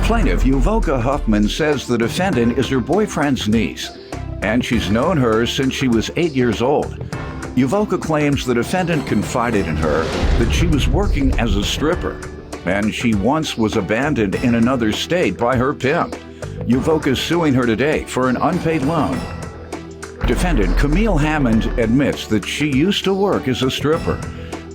Plaintiff Yuvoka Huffman says the defendant is her boyfriend's niece, and she's known her since she was 8 years old. Yuvoka claims the defendant confided in her that she was working as a stripper, and she once was abandoned in another state by her pimp. Yuvoka is suing her today for an unpaid loan. Defendant Camille Hammond admits that she used to work as a stripper,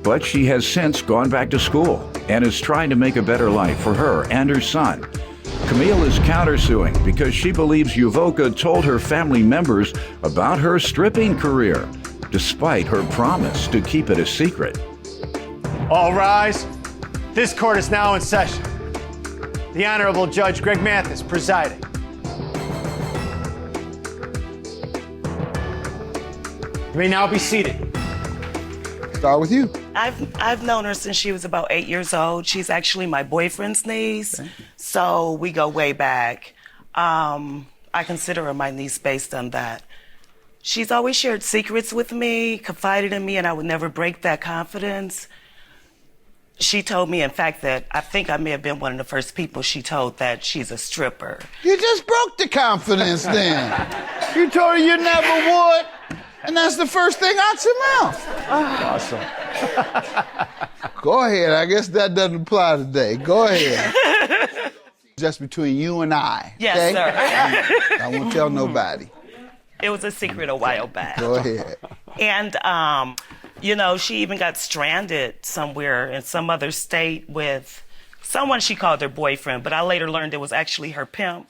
but she has since gone back to school and is trying to make a better life for her and her son. Camille is countersuing because she believes Yuvoka told her family members about her stripping career, despite her promise to keep it a secret. All rise. This court is now in session. The Honorable Judge Greg Mathis presiding. You may now be seated. Start with you. I've known her since she was about 8 years old. She's actually my boyfriend's niece, so we go way back. I consider her my niece based on that. She's always shared secrets with me, confided in me, and I would never break that confidence. She told me, in fact, that I think I may have been one of the first people she told that she's a stripper. You just broke the confidence then. You told her you never would, and that's the first thing out your mouth. Awesome. Go ahead. I guess that doesn't apply today. Go ahead. Just between you and I. Yes, okay? sir. I won't tell nobody. It was a secret a while back. Go ahead. And, you know, she even got stranded somewhere in some other state with someone she called her boyfriend, but I later learned it was actually her pimp.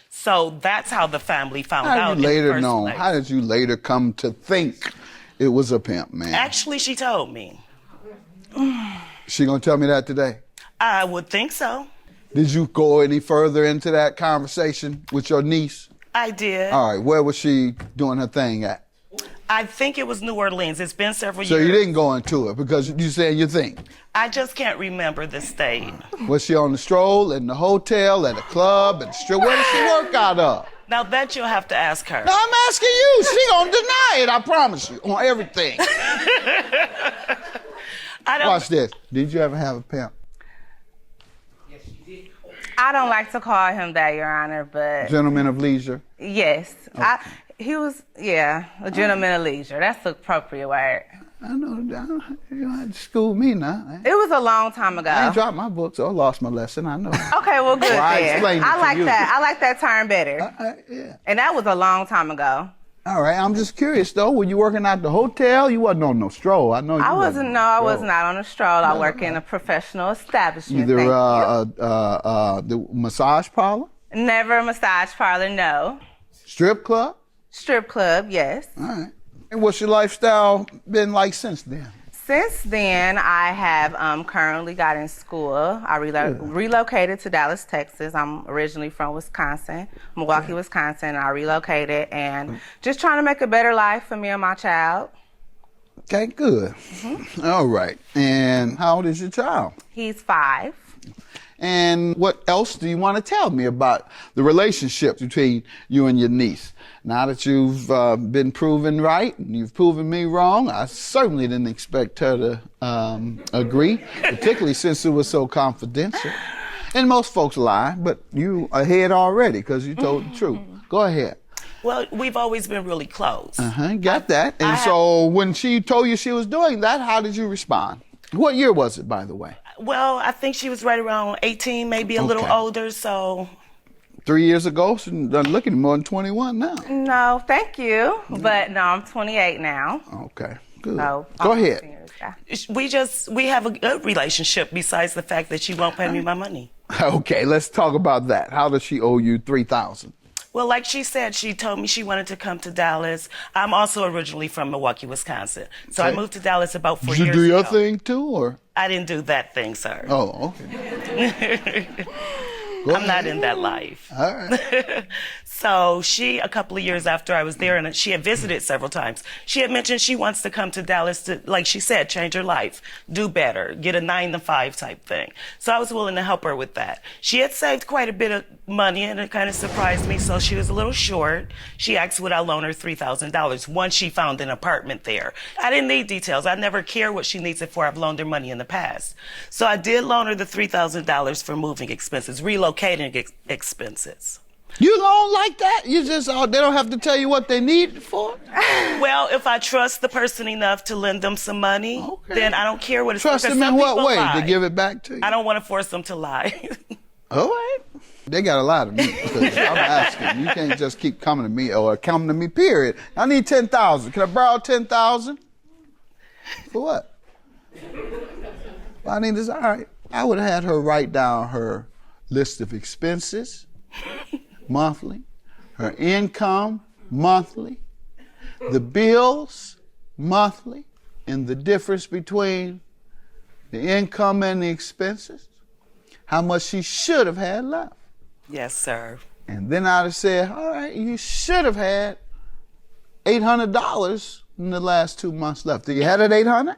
So that's how the family found out. How did you later in the first know? place. How did you later come to think it was a pimp, man? Actually, she told me. She gonna tell me that today? I would think so. Did you go any further into that conversation with your niece? I did. All right, where was she doing her thing at? I think it was New Orleans. It's been several So years. you didn't go into it because you said you think. I just can't remember the state. Was she on the stroll, in the hotel, at a club, at the strip? Where did she work out of? Now that you'll have to ask her. No, I'm asking you. She gonna deny it, I promise you, on everything. I don't. Watch this. Did you ever have a pimp? I don't like to call him that, Your Honor, but Gentleman of leisure? yes. Okay. He was, a gentleman of leisure. That's the appropriate word. I know. You don't have to school me now. It was a long time ago. I ain't dropped my books or lost my lesson, I know. Okay, well, good Well, I then. explained it I to like you. that. I like that term better. Yeah. And that was a long time ago. All right, I'm just curious, though. Were you working at the hotel? You wasn't on no stroll. I know you I was stroll. not on a stroll. I work in a professional establishment. Either Thank the massage parlor? you. Never a massage parlor, no. Strip club? Strip club, yes. All right. And what's your lifestyle been like since then? Since then, I have currently got in school. I relocated to Dallas, Texas. I'm originally from Wisconsin, Milwaukee, Wisconsin. I relocated and just trying to make a better life for me and my child. Okay, good. All right. And how old is your child? He's 5. And what else do you want to tell me about the relationship between you and your niece? Now that you've been proven right and you've proven me wrong, I certainly didn't expect her to agree, particularly since it was so confidential. And most folks lie, but you ahead already because you told the truth. Go ahead. Well, we've always been really close. Got that. And so when she told you she was doing that, how did you respond? What year was it, by the way? Well, I think she was right around 18, maybe a little older, so. 3 years ago? She's looking more than 21 now. No, thank you. But no, I'm 28 now. Okay, good. So, Go ahead. We have a good relationship besides the fact that she won't pay me my money. Okay, let's talk about that. How does she owe you $3,000? Well, like she said, she told me she wanted to come to Dallas. I'm also originally from Milwaukee, Wisconsin. So I moved to Dallas about 4 years ago. Did you do your thing too, or? I didn't do that thing, sir. Oh, okay. I'm not in that life. All right. So she, a couple of years after I was there, and she had visited several times, she had mentioned she wants to come to Dallas to, like she said, change her life, do better, get a 9-to-5 type thing. So I was willing to help her with that. She had saved quite a bit of money, and it kind of surprised me, so she was a little short. She asked would I loan her $3,000 once she found an apartment there. I didn't need details. I never care what she needs it for. I've loaned her money in the past. So I did loan her the $3,000 for moving expenses, relocation relocating expenses. You don't like that? You just, they don't have to tell you what they need it for? Well, if I trust the person enough to lend them some money, then I don't care what it's Trust for. them in what way? To give it back to you? I don't want to force them to lie. All right. They got a lie to me because I'm asking. You can't just keep coming to me or coming to me, period. I need 10,000. Can I borrow 10,000? For what? Well, I need this. All right. I would have had her write down her list of expenses monthly, her income monthly, the bills monthly, and the difference between the income and the expenses, how much she should have had left. Yes, sir. And then I'd have said, all right, you should have had $800 in the last 2 months left. Do you have that 800?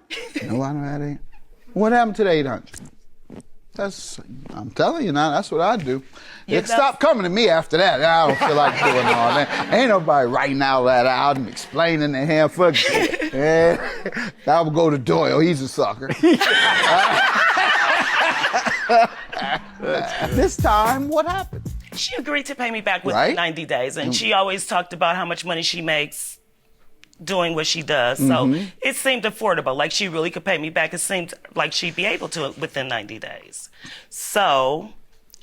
No, I don't have that. What happened to the 800? I'm telling you now, that's what I do. Stop coming to me after that. I don't feel like doing all that. Ain't nobody writing all that out and explaining to him. I would go to Doyle. He's a sucker. This time, what happened? She agreed to pay me back within 90 days, and she always talked about how much money she makes doing what she does. So it seemed affordable. Like she really could pay me back. It seemed like she'd be able to within 90 days. So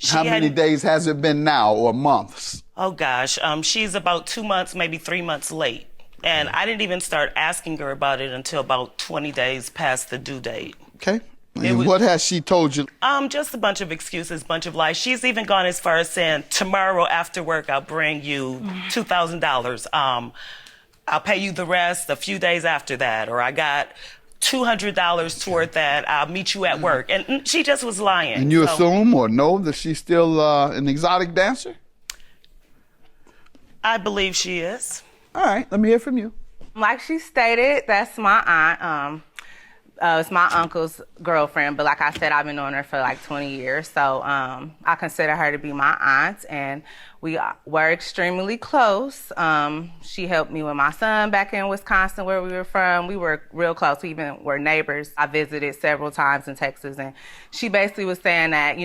how many days has it been now, or months? Oh gosh, she's about 2 months, maybe 3 months late. And I didn't even start asking her about it until about 20 days past the due date. Okay. And what has she told you? Just a bunch of excuses, bunch of lies. She's even gone as far as saying, tomorrow after work, I'll bring you $2,000. I'll pay you the rest a few days after that. Or I got $200 toward that. I'll meet you at work. And she just was lying. And you assume or know that she's still an exotic dancer? I believe she is. All right, let me hear from you. Like she stated, that's my aunt. It's my uncle's girlfriend, but like I said, I've been knowing her for like 20 years. So I consider her to be my aunt, and we were extremely close. She helped me with my son back in Wisconsin, where we were from. We were real close. We even were neighbors. I visited several times in Texas, and she basically was saying that,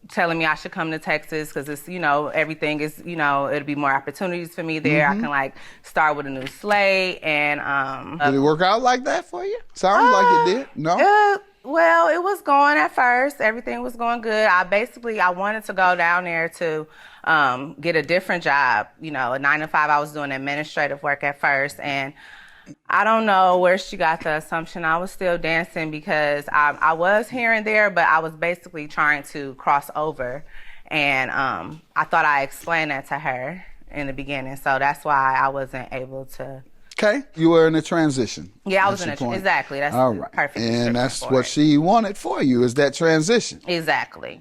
telling me I should come to Texas because it's, everything is, it'll be more opportunities for me there. I can start with a new slate. And did it work out like that for you? Sounds like it did. No? Well, it was going at first. Everything was going good. I wanted to go down there to get a different job, a 9-to-5. I was doing administrative work at first, and I don't know where she got the assumption I was still dancing, because I was here and there, but I was basically trying to cross over. And I thought I explained that to her in the beginning, so that's why I wasn't able to. Okay. You were in a transition. Yeah, I was in a transition. Exactly. That's all right. Perfect. And that's what she wanted for you, is that transition. Exactly.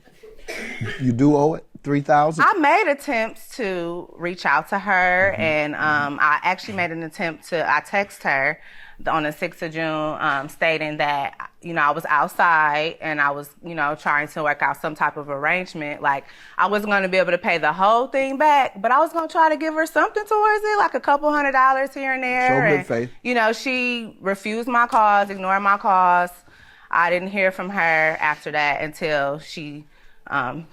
You do owe it? $3,000? I made attempts to reach out to her, and I actually made an attempt I text her on the 6th of June stating that, I was outside and I was, trying to work out some type of arrangement. Like, I wasn't going to be able to pay the whole thing back, but I was going to try to give her something towards it, like a couple $100 here and there. Show good faith. She refused my calls, ignored my calls. I didn't hear from her after that until she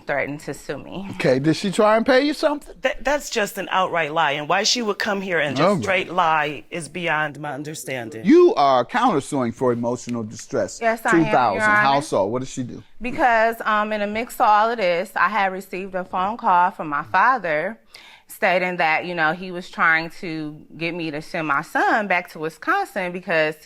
threatened to sue me. Okay, did she try and pay you something? That's just an outright lie, and why she would come here and just straight lie is beyond my understanding. You are countersuing for emotional distress. Yes, I am, Your Honor. $2,000. How so? What did she do? Because in the mix of all of this, I had received a phone call from my father stating that, he was trying to get me to send my son back to Wisconsin because,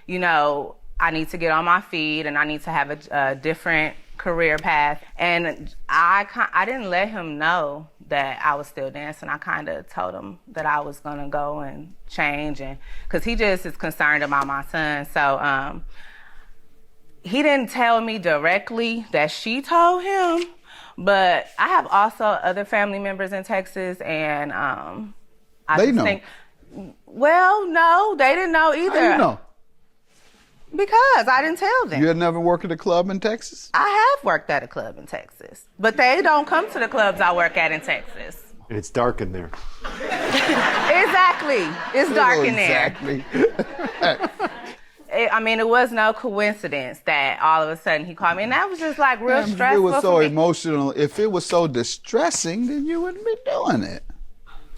I need to get on my feet and I need to have a different career path. And I didn't let him know that I was still dancing. I kind of told him that I was going to go and change, and because he just is concerned about my son. So he didn't tell me directly that she told him, but I have also other family members in Texas, and they know. Well, no, they didn't know either. How you know? Because I didn't tell them. You had never worked at a club in Texas? I have worked at a club in Texas, but they don't come to the clubs I work at in Texas. And it's dark in there. Exactly. It's dark in there. Exactly. it was no coincidence that all of a sudden he called me, and that was just like real If stressful. it was so for me. emotional, if it was so distressing, then you wouldn't be doing it.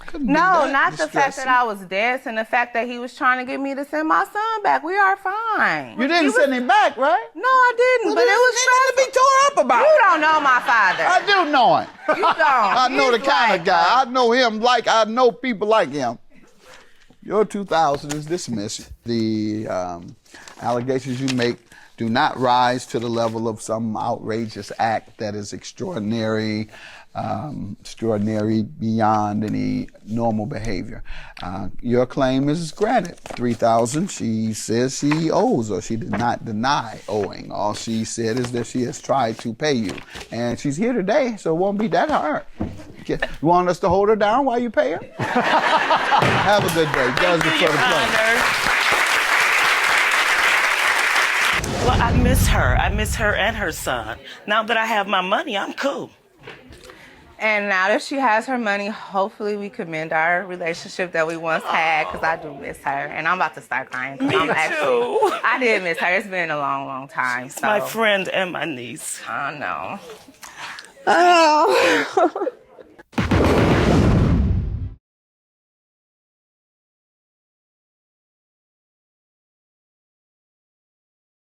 Couldn't be No, that not the fact distressing. that I was dancing, the fact that he was trying to get me to send my son back. We are fine. You didn't send him back, right? No, I didn't, but it was stressful. To be tore up about. You don't know my father. I do know him. You don't. I know the He's kind like of guy. I know him like I know people like him. Your 2000 is dismissed. The allegations you make do not rise to the level of some outrageous act that is extraordinary beyond any normal behavior. Your claim is granted. $3,000. She says she owes, or she did not deny owing. All she said is that she has tried to pay you, and she's here today, so it won't be that hard. You want us to hold her down while you pay her? Have a good day. Judge Thank for you, the Your claim. Honor. Well, I miss her. I miss her and her son. Now that I have my money, I'm cool. And now that she has her money, hopefully we can mend our relationship that we once had, because I do miss her. And I'm about to start crying. 'Cause Me I'm too. I did miss her. It's been a long, long time. It's my friend and my niece. I know. Oh.